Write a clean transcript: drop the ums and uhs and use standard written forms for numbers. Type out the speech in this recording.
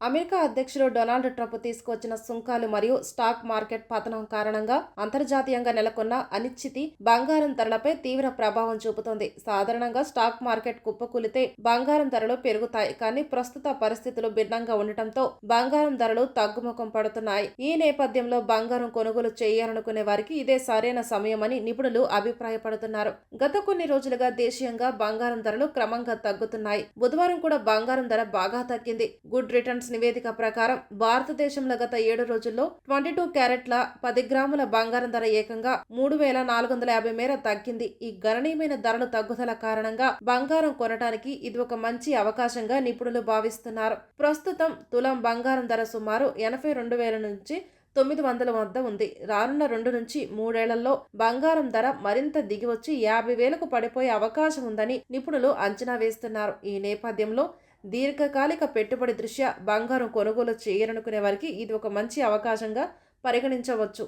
America అధ్యక్షుడు Donald Trump తీసుకొచ్చిన సుంకాలు మరియు స్టాక్ మార్కెట్ పతనం కారణంగా అంతర్జాతీయంగా నెలకొన్న అనిశ్చితి బంగారం ధరలపై తీవ్ర ప్రభావం చూపుతోంది. సాధారణంగా స్టాక్ మార్కెట్ కుప్పకూలితే బంగారం ధరలు పెరుగుతాయి, కానీ ప్రస్తుత పరిస్థితులు భిన్నంగా ఉండటంతో బంగారం ధరలు తగ్గుముఖం పడుతున్నాయి. ఈ నేపథ్యంలో బంగారం కొనుగోలు చేయాలనుకునే వారికి ఇదే సరైన సమయమని నిపుణులు అభిప్రాయపడుతున్నారు. గత కొన్ని రోజులుగా దేశీయంగా బంగారం ధరలు క్రమంగా తగ్గుతున్నాయి. బుధవారం కూడా బంగారం ధర బాగా తగ్గింది. గుడ్ రిటర్న్స్ నివేదిక ప్రకారం భారతదేశంలో గత 7 రోజుల్లో 22 క్యారెట్ల 10 గ్రాముల బంగారం ధర ఏకంగా 3,450 మేర తగ్గింది. ఈ గణనీయమైన ధరల తగ్గుదల కారణంగా బంగారం కొనడానికి ఇది ఒక మంచి అవకాశంగా నిపుణులు భావిస్తున్నారు. ప్రస్తుతం తులం బంగారం ధర సుమారు 82,000 నుంచి 900 వద్ద ఉంది. రానున్న 2 నుంచి 3 ఏళ్లలో బంగారం ధర మరింత దిగివచ్చి 50,000కు పడిపోయే అవకాశం ఉందని నిపుణులు అంచనా వేస్తున్నారు. ఈ నేపథ్యంలో దీర్ఘకాలిక పెట్టుబడి దృష్ట్యా బంగారం కొనుగోలు చేయాలనుకునే వారికి ఇది ఒక మంచి అవకాశంగా పరిగణించవచ్చు.